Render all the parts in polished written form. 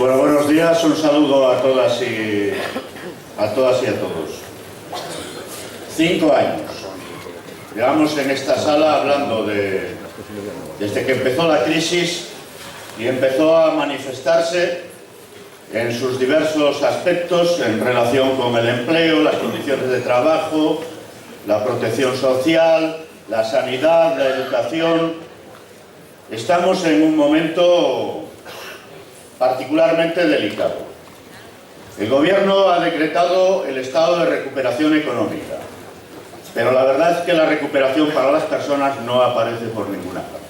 Bueno, buenos días, un saludo a todas y a todos. 5 años. Llevamos en esta sala hablando desde que empezó la crisis y empezó a manifestarse en sus diversos aspectos en relación con el empleo, las condiciones de trabajo, la protección social, la sanidad, la educación. Estamos en un momento particularmente delicado. El Gobierno ha decretado el estado de recuperación económica, pero la verdad es que la recuperación para las personas no aparece por ninguna parte.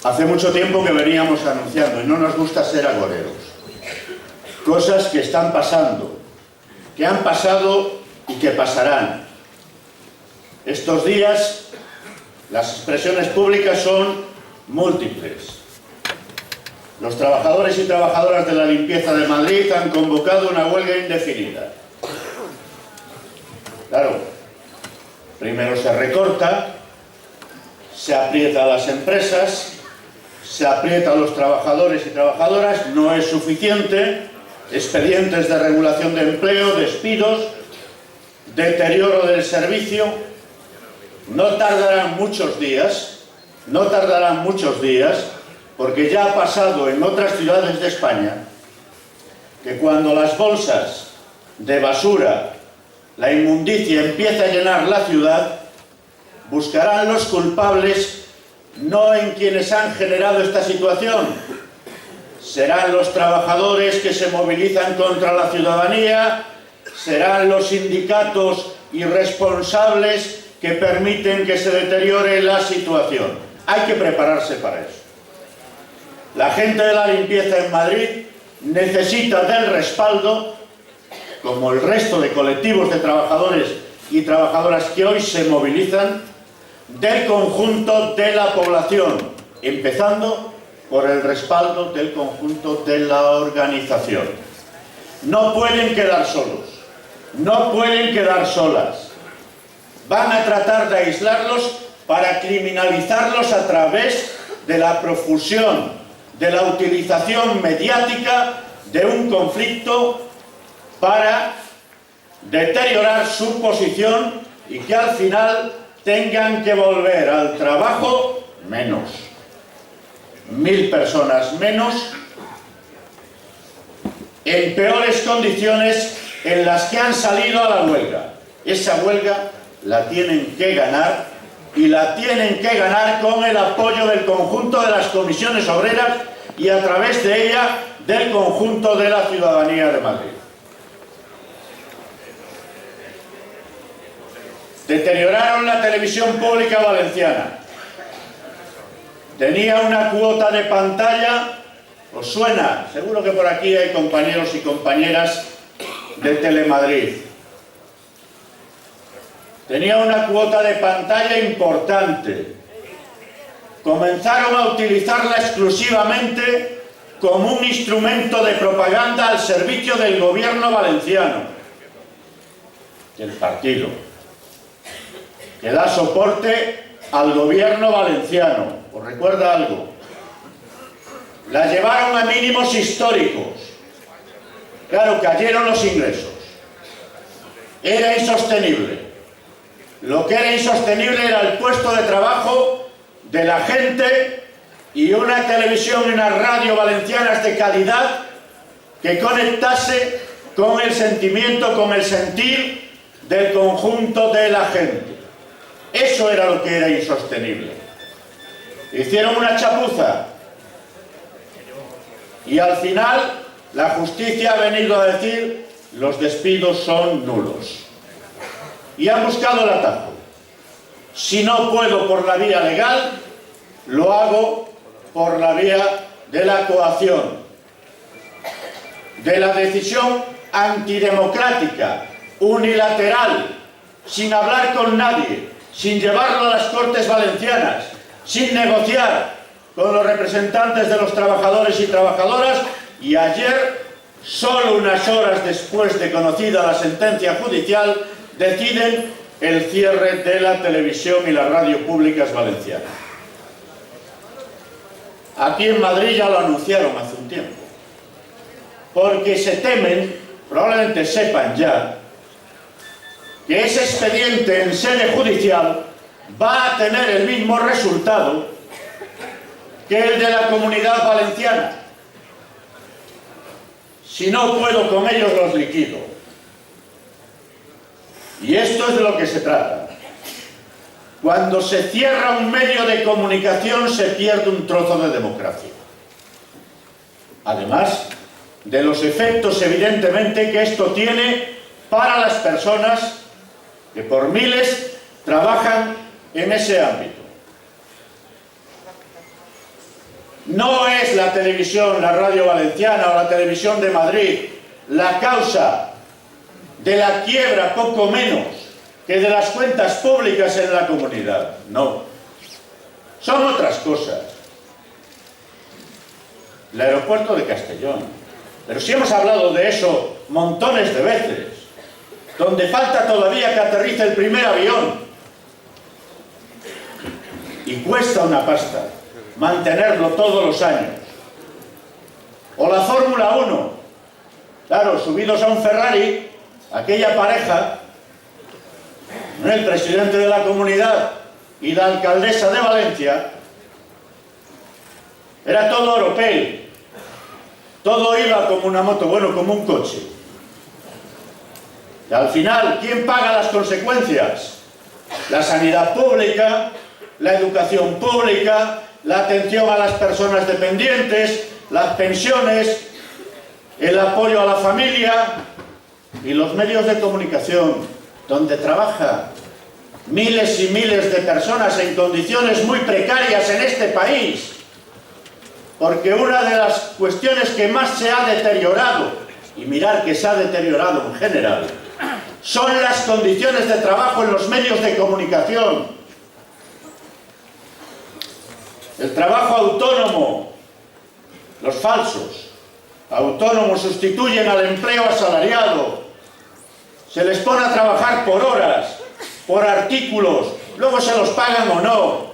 Hace mucho tiempo que veníamos anunciando, y no nos gusta ser agoreros, cosas que están pasando, que han pasado y que pasarán. Estos días las expresiones públicas son múltiples. Los trabajadores y trabajadoras de la limpieza de Madrid han convocado una huelga indefinida. Claro, primero se recorta, se aprieta a las empresas, se aprieta a los trabajadores y trabajadoras, no es suficiente, expedientes de regulación de empleo, despidos, deterioro del servicio. No tardarán muchos días, porque ya ha pasado en otras ciudades de España, que cuando las bolsas de basura, la inmundicia empieza a llenar la ciudad, buscarán los culpables no en quienes han generado esta situación, serán los trabajadores que se movilizan contra la ciudadanía, serán los sindicatos irresponsables que permiten que se deteriore la situación. Hay que prepararse para eso. La gente de la limpieza en Madrid necesita del respaldo, como el resto de colectivos de trabajadores y trabajadoras que hoy se movilizan, del conjunto de la población, empezando por el respaldo del conjunto de la organización. No pueden quedar solos, no pueden quedar solas. Van a tratar de aislarlos para criminalizarlos a través de la profusión, de la utilización mediática de un conflicto para deteriorar su posición y que al final tengan que volver al trabajo menos. 1000 personas menos, en peores condiciones en las que han salido a la huelga. Esa huelga la tienen que ganar, y la tienen que ganar con el apoyo del conjunto de las comisiones obreras y a través de ella del conjunto de la ciudadanía de Madrid. Deterioraron la televisión pública valenciana. Tenía una cuota de pantalla, ¿os suena? Seguro que por aquí hay compañeros y compañeras de Telemadrid. Tenía una cuota de pantalla importante. Comenzaron a utilizarla exclusivamente como un instrumento de propaganda al servicio del gobierno valenciano, del partido, que da soporte al gobierno valenciano. ¿Os recuerda algo? La llevaron a mínimos históricos. Claro, cayeron los ingresos. Era insostenible. Lo que era insostenible era el puesto de trabajo de la gente y una televisión y una radio valencianas de calidad que conectase con el sentimiento, con el sentir del conjunto de la gente. Eso era lo que era insostenible. Hicieron una chapuza y al final la justicia ha venido a decir: los despidos son nulos. Y han buscado el atajo. Si no puedo por la vía legal, lo hago por la vía de la coacción, de la decisión antidemocrática, unilateral, sin hablar con nadie, sin llevarlo a las Cortes Valencianas, sin negociar con los representantes de los trabajadores y trabajadoras, y ayer, solo unas horas después de conocida la sentencia judicial, deciden el cierre de la televisión y las radio públicas valencianas. Aquí en Madrid ya lo anunciaron hace un tiempo, porque se temen, probablemente sepan ya, que ese expediente en sede judicial va a tener el mismo resultado que el de la Comunidad Valenciana. Si no puedo con ellos, los liquido. Y esto es de lo que se trata. Cuando se cierra un medio de comunicación, se pierde un trozo de democracia. Además de los efectos, evidentemente, que esto tiene para las personas que por miles trabajan en ese ámbito. No es la televisión, la radio valenciana o la televisión de Madrid la causa de la quiebra, poco menos, que de las cuentas públicas en la comunidad. No. Son otras cosas. El aeropuerto de Castellón. Pero si hemos hablado de eso montones de veces, donde falta todavía que aterrice el primer avión. Y cuesta una pasta mantenerlo todos los años. O la Fórmula 1. Claro, subidos a un Ferrari, aquella pareja, el presidente de la comunidad y la alcaldesa de Valencia, era todo europeo. Todo iba como una moto, bueno, como un coche. Y al final, ¿quién paga las consecuencias? La sanidad pública, la educación pública, la atención a las personas dependientes, las pensiones, el apoyo a la familia y los medios de comunicación, donde trabajan miles y miles de personas en condiciones muy precarias en este país. Porque una de las cuestiones que más se ha deteriorado, y mirar que se ha deteriorado en general, son las condiciones de trabajo en los medios de comunicación. El trabajo autónomo, los falsos autónomos sustituyen al empleo asalariado, se les pone a trabajar por horas, por artículos, luego se los pagan o no.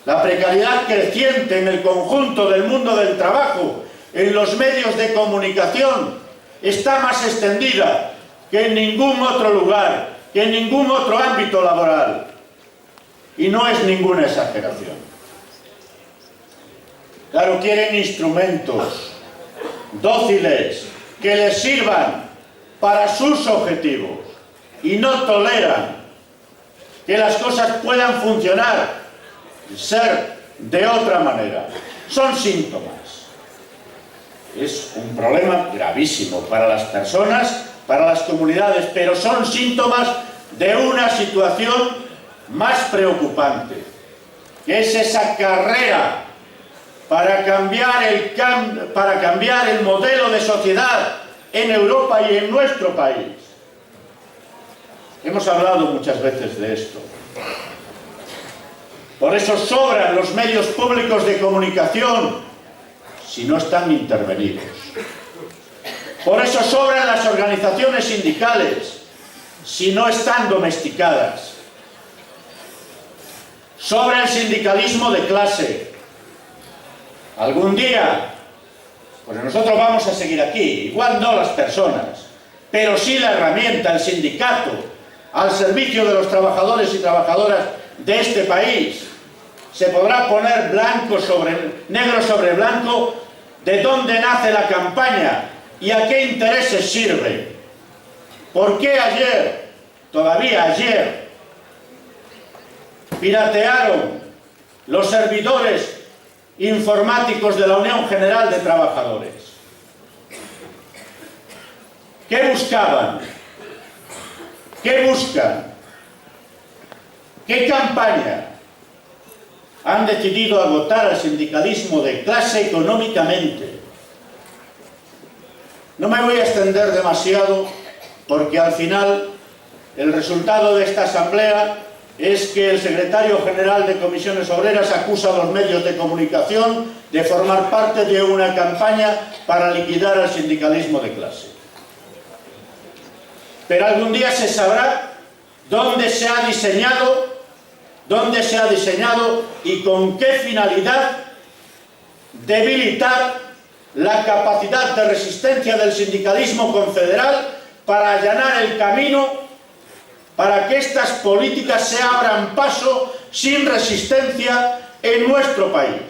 La precariedad creciente en el conjunto del mundo del trabajo, en los medios de comunicación, está más extendida que en ningún otro lugar, que en ningún otro ámbito laboral. Y no es ninguna exageración. Claro, quieren instrumentos dóciles que les sirvan para sus objetivos y no toleran que las cosas puedan funcionar, ser de otra manera. Son síntomas. Es un problema gravísimo para las personas, para las comunidades, pero son síntomas de una situación más preocupante, que es esa carrera para cambiar el modelo de sociedad en Europa y en nuestro país. Hemos hablado muchas veces de esto. Por eso sobran los medios públicos de comunicación si no están intervenidos. Por eso sobran las organizaciones sindicales si no están domesticadas. Sobra el sindicalismo de clase. Algún día, pues nosotros vamos a seguir aquí, igual no las personas, pero sí la herramienta, el sindicato, al servicio de los trabajadores y trabajadoras de este país. Se podrá poner negro sobre blanco de dónde nace la campaña y a qué intereses sirve. ¿Por qué ayer, todavía ayer, piratearon los servidores informáticos de la Unión General de Trabajadores? ¿Qué buscaban? ¿Qué buscan? ¿Qué campaña? Han decidido agotar al sindicalismo de clase económicamente. No me voy a extender demasiado porque al final el resultado de esta asamblea es que el secretario general de Comisiones Obreras acusa a los medios de comunicación de formar parte de una campaña para liquidar al sindicalismo de clase. Pero algún día se sabrá dónde se ha diseñado dónde se ha diseñado y con qué finalidad debilitar la capacidad de resistencia del sindicalismo confederal para allanar el camino para que estas políticas se abran paso sin resistencia en nuestro país.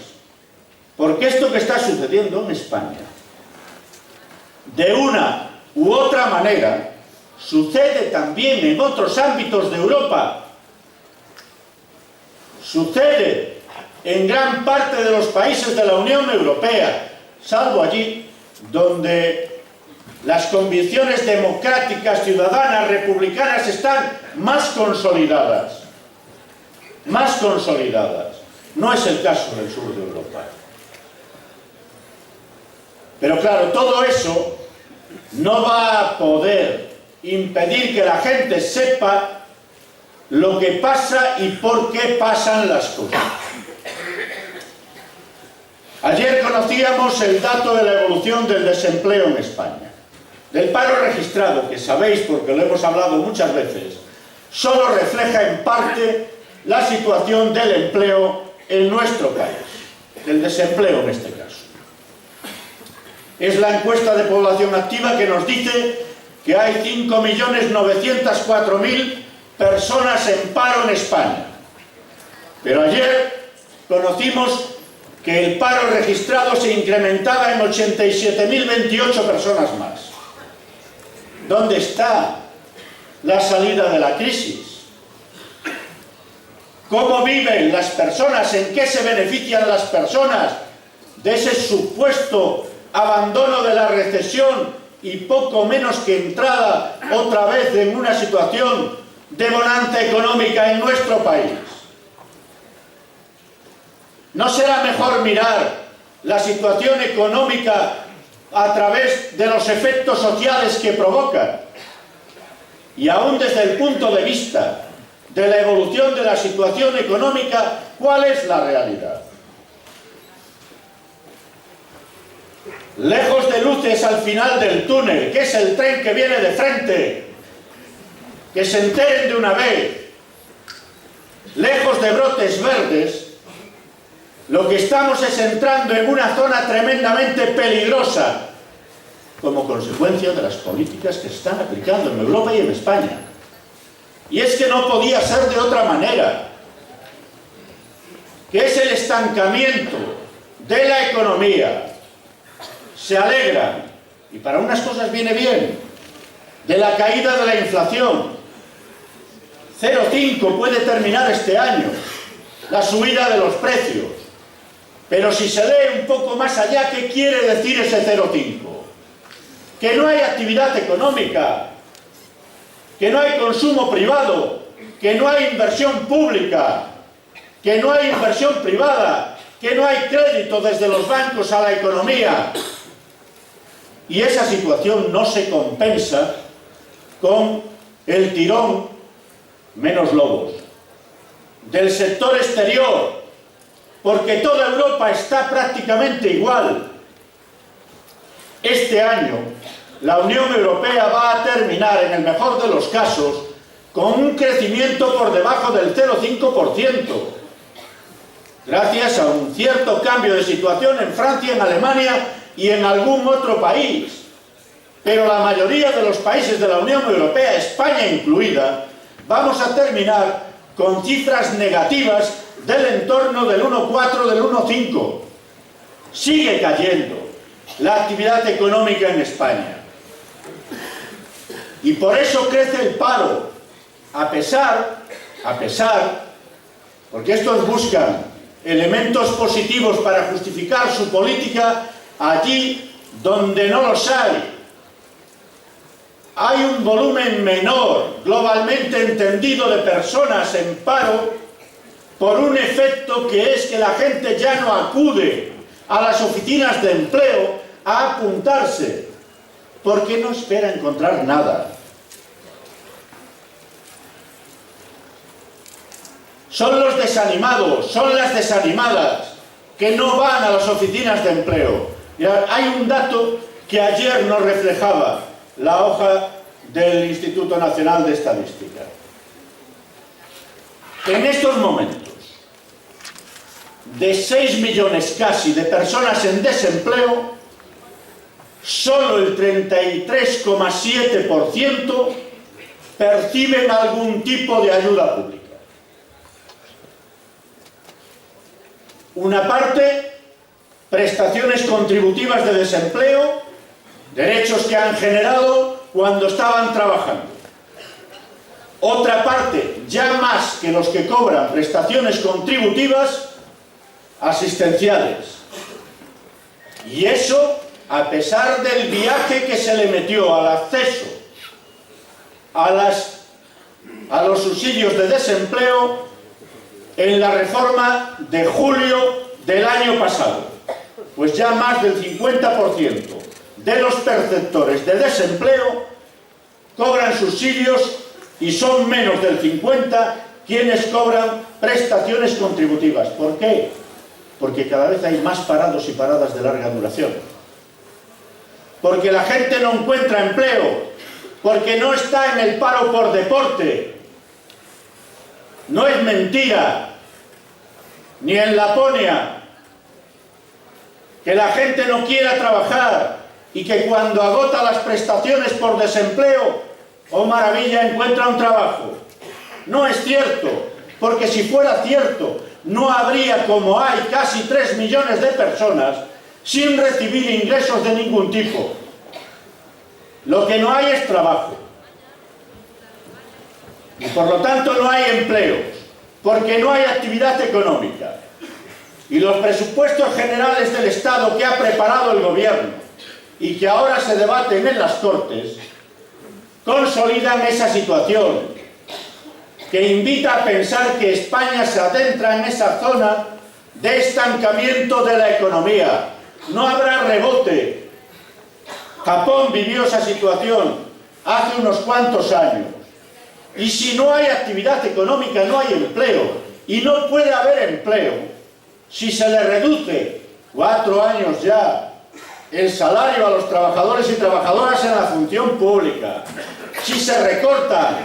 Porque esto que está sucediendo en España, de una u otra manera, sucede también en otros ámbitos de Europa. Sucede en gran parte de los países de la Unión Europea, salvo allí donde las convicciones democráticas, ciudadanas, republicanas están más consolidadas. Más consolidadas. No es el caso del sur de Europa. Pero claro, todo eso no va a poder impedir que la gente sepa lo que pasa y por qué pasan las cosas. Ayer conocíamos el dato de la evolución del desempleo en España. Del paro registrado, que sabéis porque lo hemos hablado muchas veces, solo refleja en parte la situación del empleo en nuestro país, del desempleo en este caso. Es la encuesta de población activa que nos dice que hay 5.904.000 personas en paro en España. Pero ayer conocimos que el paro registrado se incrementaba en 87.028 personas más. ¿Dónde está la salida de la crisis? ¿Cómo viven las personas? ¿En qué se benefician las personas de ese supuesto abandono de la recesión y poco menos que entrada otra vez en una situación de bonanza económica en nuestro país? ¿No será mejor mirar la situación económica a través de los efectos sociales que provoca? Y aún desde el punto de vista de la evolución de la situación económica, ¿cuál es la realidad? Lejos de luces al final del túnel, que es el tren que viene de frente, que se enteren de una vez, lejos de brotes verdes, lo que estamos es entrando en una zona tremendamente peligrosa como consecuencia de las políticas que se están aplicando en Europa y en España. Y es que no podía ser de otra manera, que es el estancamiento de la economía. Se alegran, y para unas cosas viene bien, de la caída de la inflación. 0,5 puede terminar este año, la subida de los precios. Pero si se lee un poco más allá, ¿qué quiere decir ese 0,5? Que no hay actividad económica, que no hay consumo privado, que no hay inversión pública, que no hay inversión privada, que no hay crédito desde los bancos a la economía. Y esa situación no se compensa con el tirón, menos lobos, del sector exterior, porque toda Europa está prácticamente igual. Este año, la Unión Europea va a terminar, en el mejor de los casos, con un crecimiento por debajo del 0,5%, gracias a un cierto cambio de situación en Francia, en Alemania y en algún otro país. Pero la mayoría de los países de la Unión Europea, España incluida, vamos a terminar con cifras negativas del entorno del 1,4, del 1,5. Sigue cayendo la actividad económica en España. Y por eso crece el paro, a pesar, porque estos buscan elementos positivos para justificar su política allí donde no los hay. Hay un volumen menor, globalmente entendido, de personas en paro por un efecto que es que la gente ya no acude a las oficinas de empleo a apuntarse, porque no espera encontrar nada. Son los desanimados, son las desanimadas que no van a las oficinas de empleo. Y hay un dato que ayer nos reflejaba la hoja del Instituto Nacional de Estadística. En estos momentos, de 6 millones casi de personas en desempleo, solo el 33,7% perciben algún tipo de ayuda pública. Una parte, prestaciones contributivas de desempleo, derechos que han generado cuando estaban trabajando. Otra parte, ya más que los que cobran prestaciones contributivas, asistenciales. Y eso a pesar del viaje que se le metió al acceso a los subsidios de desempleo en la reforma de julio del año pasado. Pues ya más del 50% de los perceptores de desempleo cobran subsidios y son menos del 50% quienes cobran prestaciones contributivas. ¿Por qué? Porque cada vez hay más parados y paradas de larga duración. Porque la gente no encuentra empleo, porque no está en el paro por deporte. No es mentira, ni en Laponia, que la gente no quiera trabajar y que cuando agota las prestaciones por desempleo, oh maravilla, encuentra un trabajo. No es cierto, porque si fuera cierto, no habría, como hay, casi 3 millones de personas sin recibir ingresos de ningún tipo. Lo que no hay es trabajo. Y por lo tanto no hay empleos, porque no hay actividad económica. Y los presupuestos generales del Estado que ha preparado el Gobierno y que ahora se debaten en las Cortes, consolidan esa situación, que invita a pensar que España se adentra en esa zona de estancamiento de la economía. No habrá rebote. Japón vivió esa situación hace unos cuantos años. Y si no hay actividad económica, no hay empleo. Y no puede haber empleo si se le reduce 4 años ya el salario a los trabajadores y trabajadoras en la función pública, si se recorta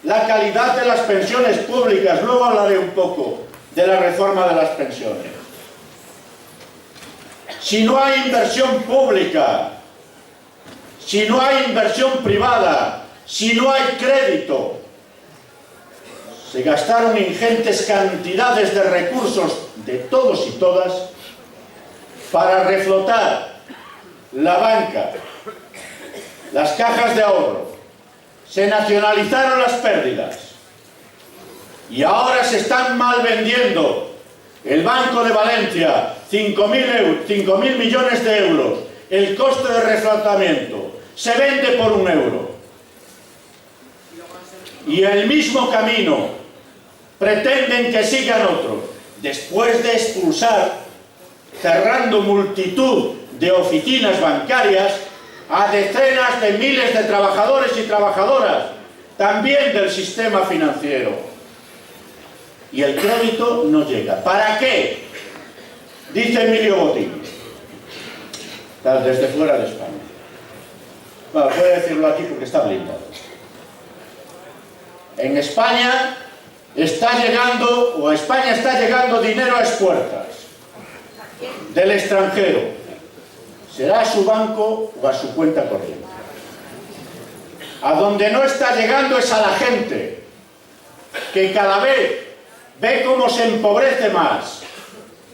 la calidad de las pensiones públicas. Luego hablaré un poco de la reforma de las pensiones. Si no hay inversión pública, si no hay inversión privada, si no hay crédito. Se gastaron ingentes cantidades de recursos de todos y todas para reflotar la banca, las cajas de ahorro. Se nacionalizaron las pérdidas y ahora se están mal vendiendo. El Banco de Valencia, 5.000 millones de euros, el coste de reflotamiento, se vende por 1 euro. Y el mismo camino pretenden que sigan otros, después de expulsar, cerrando multitud de oficinas bancarias, a decenas de miles de trabajadores y trabajadoras, también del sistema financiero. Y el crédito no llega. ¿Para qué? Dice Emilio Botín, desde fuera de España. Bueno, puedo decirlo aquí porque está blindado. En España está llegando dinero a expuertas del extranjero. Será a su banco o a su cuenta corriente. A donde no está llegando es a la gente, que cada vez ve cómo se empobrece más,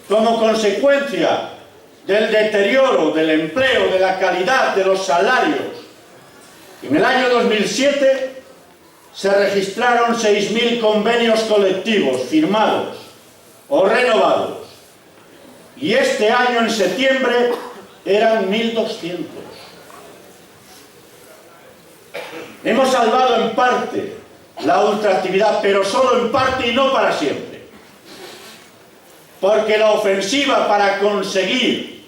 como consecuencia del deterioro del empleo, de la calidad de los salarios. En el año 2007 se registraron 6.000 convenios colectivos firmados o renovados. Y este año, en septiembre, eran 1.200. Hemos salvado en parte la ultraactividad, pero solo en parte y no para siempre. Porque la ofensiva para conseguir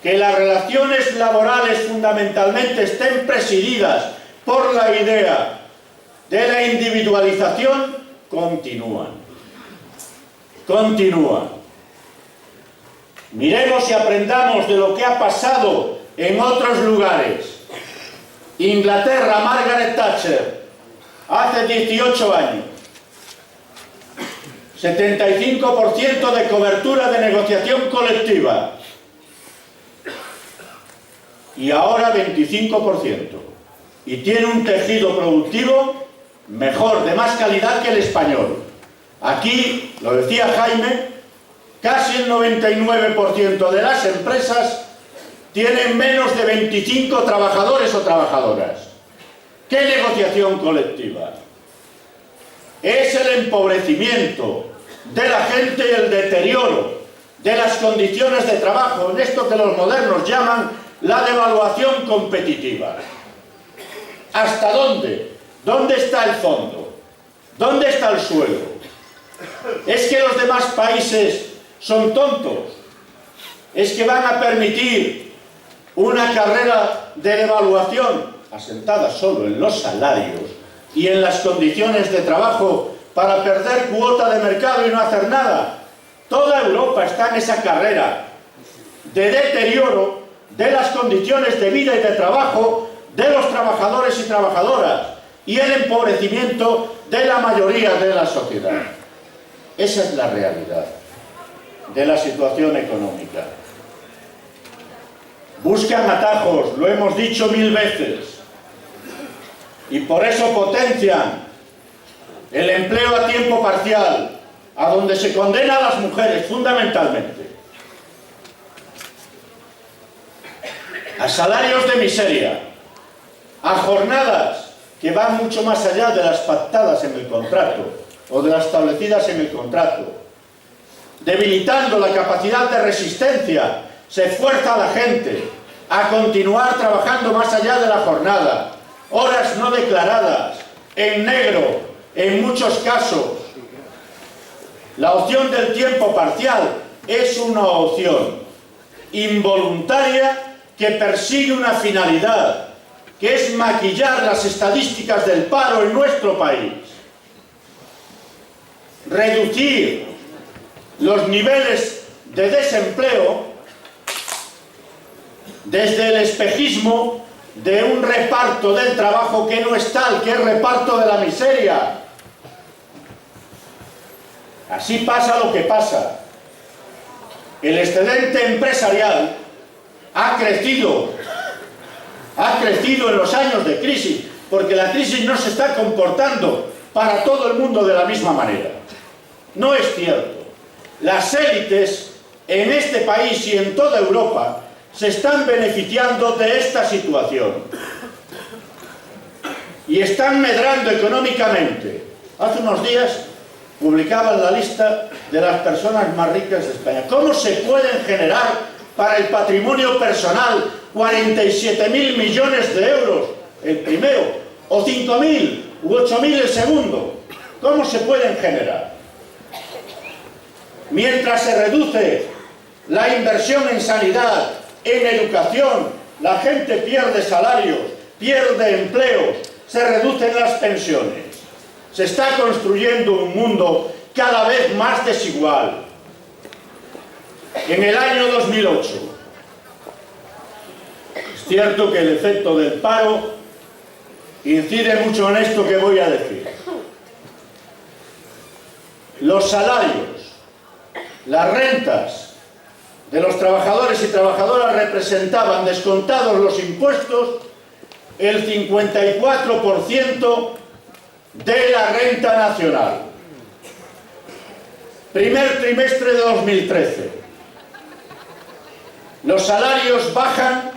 que las relaciones laborales fundamentalmente estén presididas por la idea de la individualización continúa. Miremos y aprendamos de lo que ha pasado en otros lugares. Inglaterra, Margaret Thatcher, hace 18 años, 75% de cobertura de negociación colectiva y ahora 25%. Y tiene un tejido productivo mejor, de más calidad que el español. Aquí, lo decía Jaime, casi el 99% de las empresas tienen menos de 25 trabajadores o trabajadoras. ¿Qué negociación colectiva? Es el empobrecimiento de la gente y el deterioro de las condiciones de trabajo, en esto que los modernos llaman la devaluación competitiva. ¿Hasta dónde? ¿Dónde está el fondo? ¿Dónde está el suelo? ¿Es que los demás países son tontos? ¿Es que van a permitir una carrera de devaluación asentada solo en los salarios y en las condiciones de trabajo para perder cuota de mercado y no hacer nada? Toda Europa está en esa carrera de deterioro de las condiciones de vida y de trabajo de los trabajadores y trabajadoras y el empobrecimiento de la mayoría de la sociedad. Esa es la realidad de la situación económica. Buscan atajos, lo hemos dicho 1000 veces, y por eso potencian el empleo a tiempo parcial, a donde se condena a las mujeres fundamentalmente, a salarios de miseria, a jornadas que van mucho más allá de las pactadas en el contrato o de las establecidas en el contrato, debilitando la capacidad de resistencia. Se fuerza a la gente a continuar trabajando más allá de la jornada, horas no declaradas, en negro, en muchos casos. La opción del tiempo parcial es una opción involuntaria que persigue una finalidad, que es maquillar las estadísticas del paro en nuestro país, reducir los niveles de desempleo desde el espejismo de un reparto del trabajo que no es tal, que es reparto de la miseria. Así pasa lo que pasa. El excedente empresarial ha crecido en los años de crisis, porque la crisis no se está comportando para todo el mundo de la misma manera. No es cierto. Las élites en este país y en toda Europa se están beneficiando de esta situación y están medrando económicamente. Hace unos días publicaban la lista de las personas más ricas de España. ¿Cómo se pueden generar para el patrimonio personal 47.000 millones de euros el primero, o 5.000 u 8.000 el segundo? ¿Cómo se pueden generar? Mientras se reduce la inversión en sanidad, en educación, la gente pierde salarios, pierde empleos, se reducen las pensiones. Se está construyendo un mundo cada vez más desigual. En el año 2008, es cierto que el efecto del paro incide mucho en esto que voy a decir. Los salarios, las rentas de los trabajadores y trabajadoras representaban, descontados los impuestos, el 54% de la renta nacional. Primer trimestre de 2013. Los salarios bajan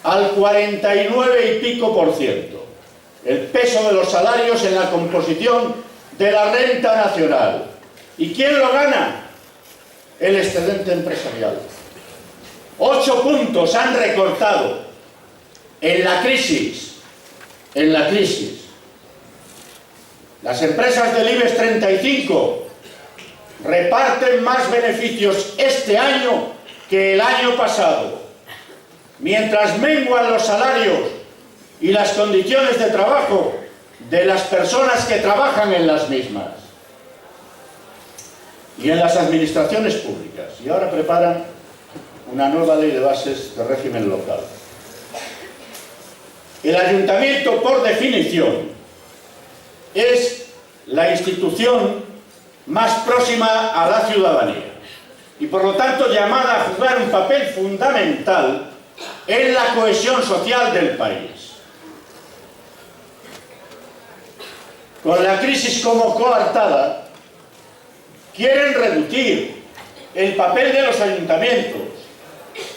al 49 y pico por ciento. El peso de los salarios en la composición de la renta nacional. ¿Y quién lo gana? El excedente empresarial. 8 puntos han recortado en la crisis. Las empresas del IBEX 35 reparten más beneficios este año que el año pasado, mientras menguan los salarios y las condiciones de trabajo de las personas que trabajan en las mismas y en las administraciones públicas. Y ahora preparan una nueva ley de bases de régimen local. El ayuntamiento, por definición, es la institución más próxima a la ciudadanía y por lo tanto llamada a jugar un papel fundamental en la cohesión social del país. Con la crisis como coartada, quieren reducir el papel de los ayuntamientos,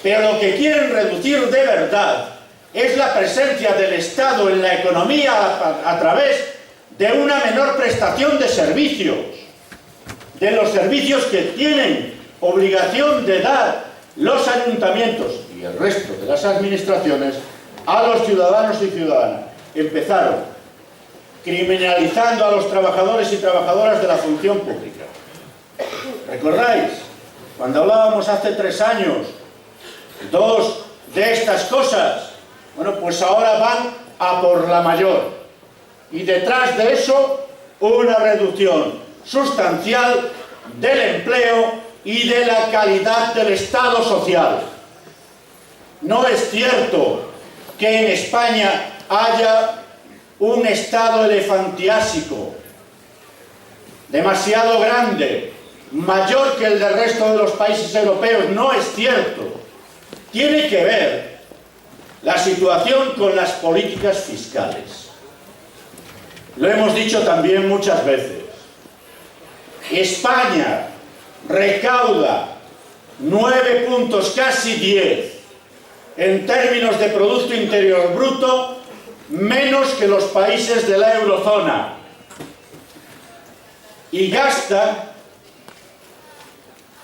pero lo que quieren reducir de verdad es la presencia del Estado en la economía a través de una menor prestación de servicios, de los servicios que tienen obligación de dar los ayuntamientos y el resto de las administraciones a los ciudadanos y ciudadanas. Empezaron criminalizando a los trabajadores y trabajadoras de la función pública. ¿Recordáis? Cuando hablábamos hace 3 años, 2 de estas cosas, bueno, pues ahora van a por la mayor. Y detrás de eso, una reducción sustancial del empleo y de la calidad del Estado social. No es cierto que en España haya un Estado elefantiásico, demasiado grande, mayor que el del resto de los países europeos. No es cierto. Tiene que ver la situación con las políticas fiscales. Lo hemos dicho también muchas veces. España recauda 9 puntos, casi 10, en términos de Producto Interior Bruto, menos que los países de la eurozona, y gasta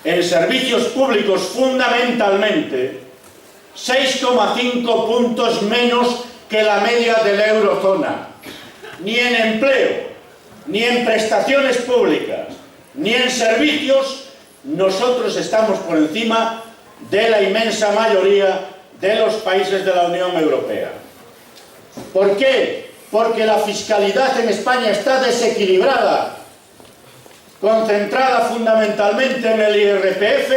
en servicios públicos fundamentalmente 6,5 puntos menos que la media de la eurozona. Ni en empleo, ni en prestaciones públicas, ni en servicios, nosotros estamos por encima de la inmensa mayoría de los países de la Unión Europea. ¿Por qué? Porque la fiscalidad en España está desequilibrada, concentrada fundamentalmente en el IRPF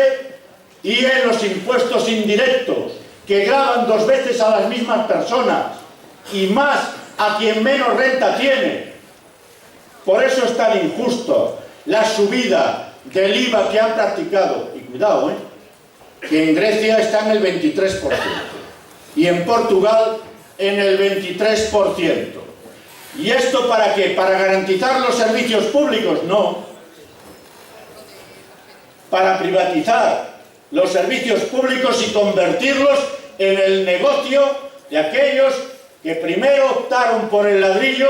y en los impuestos indirectos, que gravan 2 veces a las mismas personas y más a quien menos renta tiene. Por eso es tan injusto la subida del IVA que han practicado, y cuidado, que en Grecia está en el 23% y en Portugal en el 23%. ¿Y esto para qué? ¿Para garantizar los servicios públicos? No. Para privatizar los servicios públicos y convertirlos en el negocio de aquellos que primero optaron por el ladrillo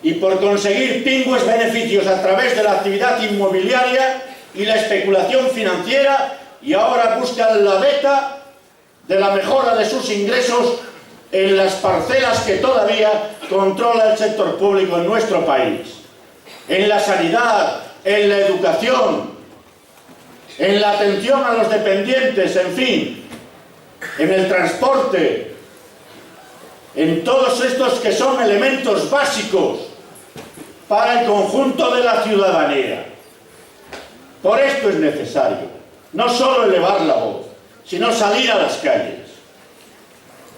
y por conseguir pingües beneficios a través de la actividad inmobiliaria y la especulación financiera, y ahora buscan la beta de la mejora de sus ingresos en las parcelas que todavía controla el sector público en nuestro país, en la sanidad, en la educación, en la atención a los dependientes, en fin, en el transporte, en todos estos que son elementos básicos para el conjunto de la ciudadanía. Por esto es necesario no solo elevar la voz, sino salir a las calles.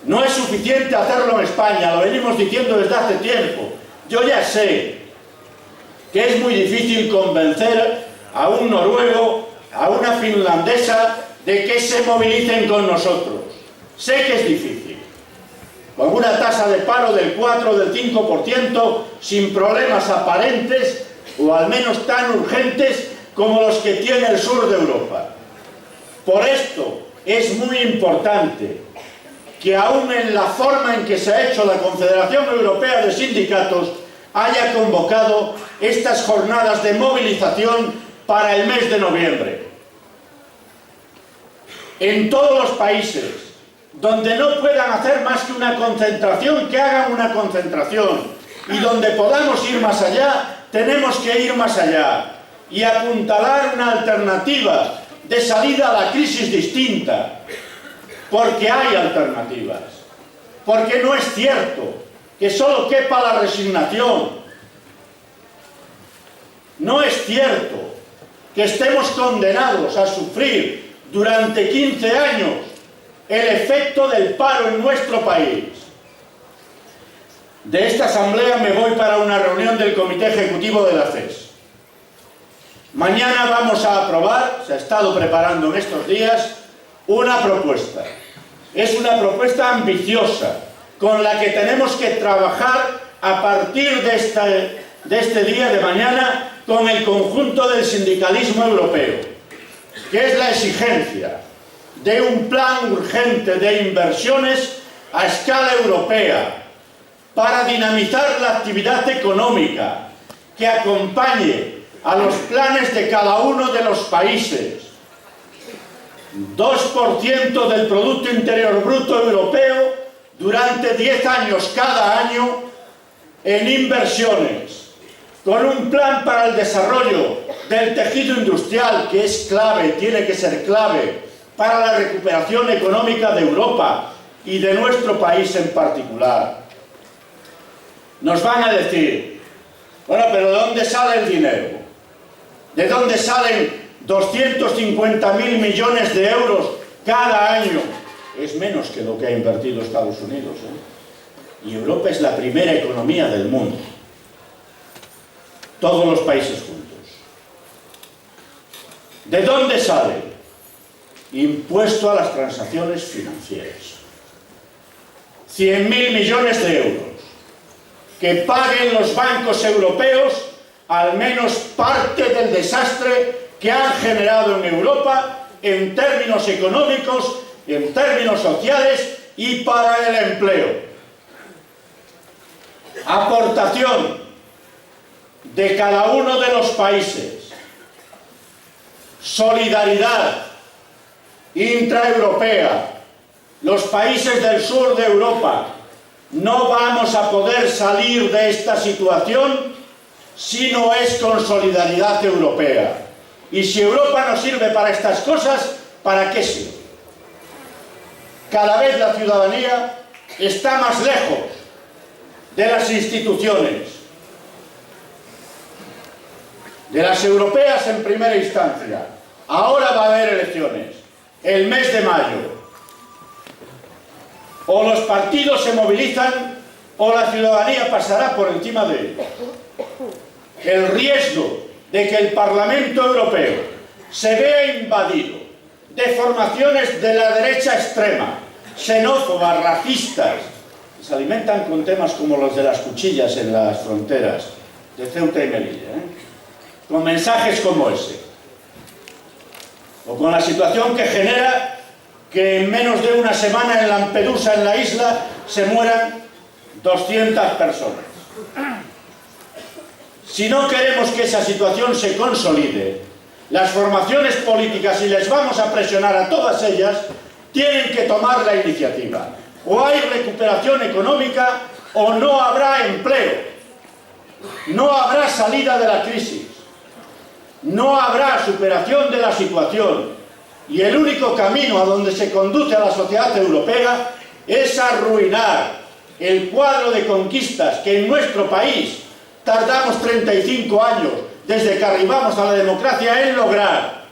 No es suficiente hacerlo en España, lo venimos diciendo desde hace tiempo. Yo ya sé que es muy difícil convencer a un noruego, a una finlandesa, de que se movilicen con nosotros. Sé que es difícil. Con una tasa de paro del 4 o del 5%, sin problemas aparentes, o al menos tan urgentes como los que tiene el sur de Europa. Por esto es muy importante que aún en la forma en que se ha hecho la Confederación Europea de Sindicatos haya convocado estas jornadas de movilización para el mes de noviembre. En todos los países donde no puedan hacer más que una concentración, que hagan una concentración, y donde podamos ir más allá, tenemos que ir más allá y apuntalar una alternativa de salida a la crisis distinta, porque hay alternativas, porque no es cierto que solo quepa la resignación, no es cierto que estemos condenados a sufrir durante 15 años el efecto del paro en nuestro país. de esta asamblea me voy para una reunión del Comité Ejecutivo de la CES. Mañana vamos a aprobar, se ha estado preparando en estos días, una propuesta. Es una propuesta ambiciosa, con la que tenemos que trabajar a partir de este día de mañana con el conjunto del sindicalismo europeo, que es la exigencia de un plan urgente de inversiones a escala europea para dinamizar la actividad económica, que acompañe a los planes de cada uno de los países. 2% del Producto Interior Bruto Europeo durante 10 años cada año en inversiones, con un plan para el desarrollo del tejido industrial, que es clave, tiene que ser clave para la recuperación económica de Europa y de nuestro país en particular. Nos van a decir, bueno, pero ¿de dónde sale el dinero? ¿De dónde salen 250.000 millones de euros cada año? Es menos que lo que ha invertido Estados Unidos, ¿eh? Y Europa es la primera economía del mundo. Todos los países juntos. ¿De dónde sale? Impuesto a las transacciones financieras. 100.000 millones de euros. Que paguen los bancos europeos al menos parte del desastre que han generado en Europa en términos económicos, en términos sociales y para el empleo. Aportación de cada uno de los países. Solidaridad intraeuropea. Los países del sur de Europa no vamos a poder salir de esta situación si no es con solidaridad europea. Y si Europa no sirve para estas cosas, ¿para qué sirve? Cada vez la ciudadanía está más lejos de las instituciones, de las europeas en primera instancia. Ahora va a haber elecciones, el mes de mayo. O los partidos se movilizan o la ciudadanía pasará por encima de ellos. El riesgo de que el Parlamento Europeo se vea invadido de formaciones de la derecha extrema, xenófobas, racistas, que se alimentan con temas como los de las cuchillas en las fronteras de Ceuta y Melilla, con mensajes como ese, o con la situación que genera que en menos de una semana en Lampedusa, en la isla, se mueran 200 personas. Si no queremos que esa situación se consolide, las formaciones políticas, y les vamos a presionar a todas ellas, tienen que tomar la iniciativa. O hay recuperación económica o no habrá empleo. No habrá salida de la crisis. No habrá superación de la situación. Y el único camino a donde se conduce a la sociedad europea es arruinar el cuadro de conquistas que en nuestro país tardamos 35 años desde que arribamos a la democracia en lograr.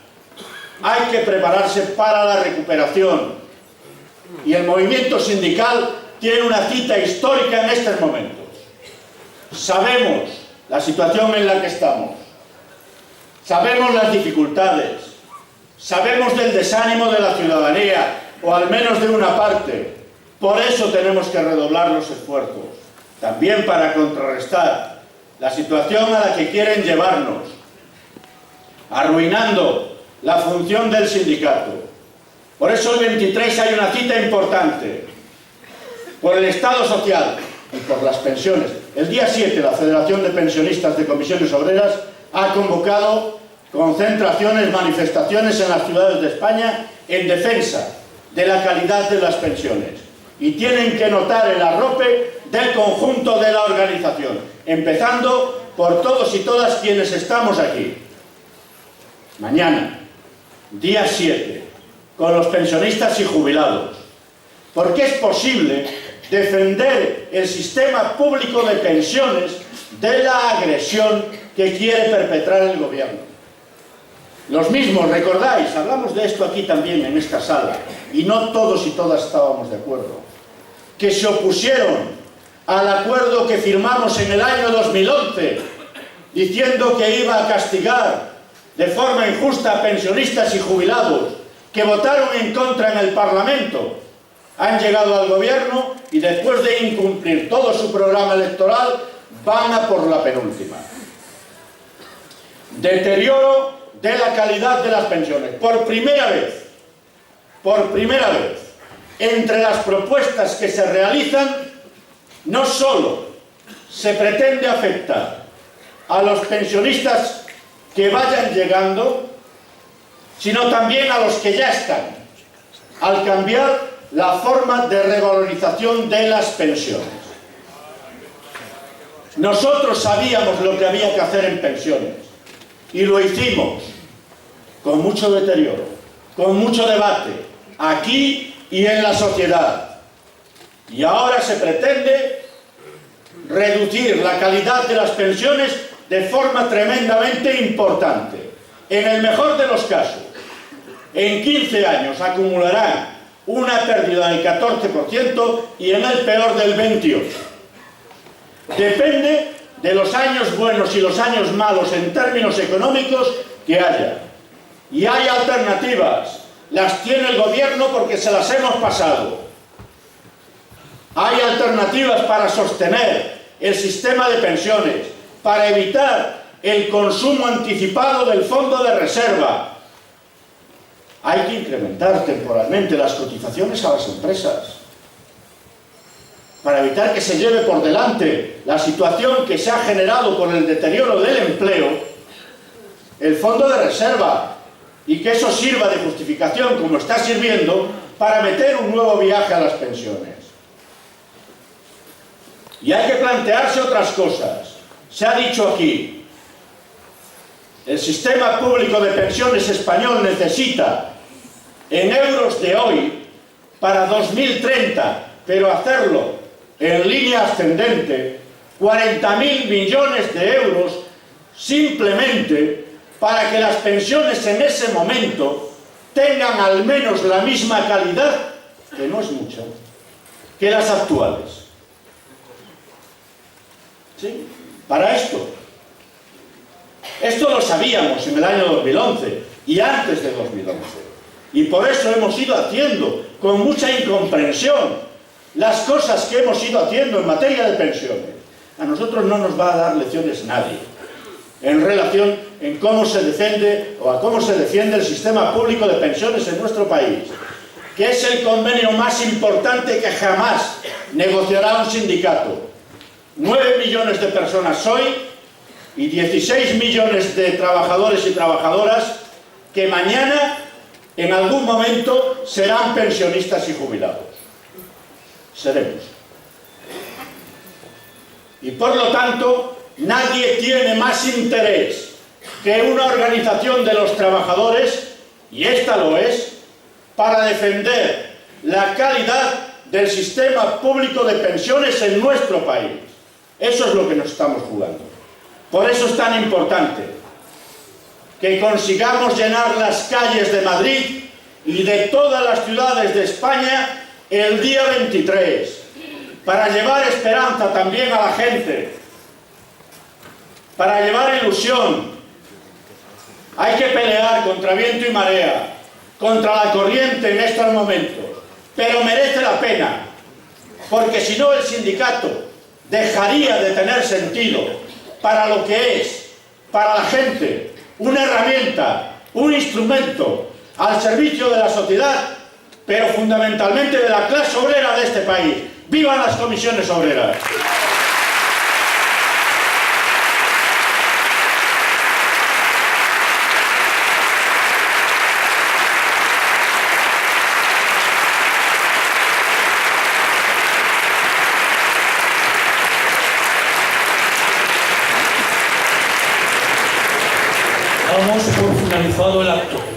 Hay que prepararse para la recuperación. Y el movimiento sindical tiene una cita histórica en estos momentos. Sabemos la situación en la que estamos. Sabemos las dificultades. Sabemos del desánimo de la ciudadanía, o al menos de una parte. Por eso tenemos que redoblar los esfuerzos, también para contrarrestar la situación a la que quieren llevarnos, arruinando la función del sindicato. Por eso el 23 hay una cita importante, por el Estado social y por las pensiones. El día 7 la Federación de Pensionistas de Comisiones Obreras ha convocado concentraciones, manifestaciones en las ciudades de España en defensa de la calidad de las pensiones. Y tienen que notar el arrope del conjunto de la organización, empezando por todos y todas quienes estamos aquí. Mañana, día 7, con los pensionistas y jubilados. Porque es posible defender el sistema público de pensiones de la agresión que quiere perpetrar el gobierno. Los mismos, recordáis, hablamos de esto aquí también en esta sala, y no todos y todas estábamos de acuerdo, que se opusieron al acuerdo que firmamos en el año 2011, diciendo que iba a castigar de forma injusta a pensionistas y jubilados que votaron en contra en el Parlamento, han llegado al gobierno y después de incumplir todo su programa electoral van a por la penúltima. Deterioro de la calidad de las pensiones. Por primera vez, entre las propuestas que se realizan, no solo se pretende afectar a los pensionistas que vayan llegando, sino también a los que ya están, al cambiar la forma de revalorización de las pensiones. Nosotros sabíamos lo que había que hacer en pensiones y lo hicimos con mucho deterioro, con mucho debate, aquí y en la sociedad. Y ahora se pretende reducir la calidad de las pensiones de forma tremendamente importante. En el mejor de los casos, en 15 años acumularán una pérdida del 14% y en el peor del 28%. Depende de los años buenos y los años malos en términos económicos que haya. Y hay alternativas. Las tiene el gobierno porque se las hemos pasado. Hay alternativas para sostener el sistema de pensiones, para evitar el consumo anticipado del fondo de reserva. Hay que incrementar temporalmente las cotizaciones a las empresas para evitar que se lleve por delante la situación que se ha generado por el deterioro del empleo, el fondo de reserva, y que eso sirva de justificación, como está sirviendo, para meter un nuevo viaje a las pensiones. Y hay que plantearse otras cosas. Se ha dicho aquí, el sistema público de pensiones español necesita, en euros de hoy, para 2030, pero hacerlo en línea ascendente, 40.000 millones de euros simplemente para que las pensiones en ese momento tengan al menos la misma calidad, que no es mucha, que las actuales. ¿Sí? Para esto. Esto lo sabíamos en el año 2011 y antes de 2011. Y por eso hemos ido haciendo, con mucha incomprensión, las cosas que hemos ido haciendo en materia de pensiones. A nosotros no nos va a dar lecciones nadie en relación en cómo se defiende o a cómo se defiende el sistema público de pensiones en nuestro país, que es el convenio más importante que jamás negociará un sindicato. 9 millones de personas hoy y 16 millones de trabajadores y trabajadoras que mañana, en algún momento, serán pensionistas y jubilados. Seremos. Y por lo tanto, nadie tiene más interés que una organización de los trabajadores, y esta lo es, para defender la calidad del sistema público de pensiones en nuestro país. Eso es lo que nos estamos jugando. Por eso es tan importante que consigamos llenar las calles de Madrid y de todas las ciudades de España el día 23, para llevar esperanza también a la gente, para llevar ilusión. Hay que pelear contra viento y marea, contra la corriente en estos momentos, pero merece la pena, porque si no el sindicato dejaría de tener sentido para lo que es, para la gente, una herramienta, un instrumento al servicio de la sociedad, pero fundamentalmente de la clase obrera de este país. ¡Vivan las comisiones obreras! Damos por finalizado el acto.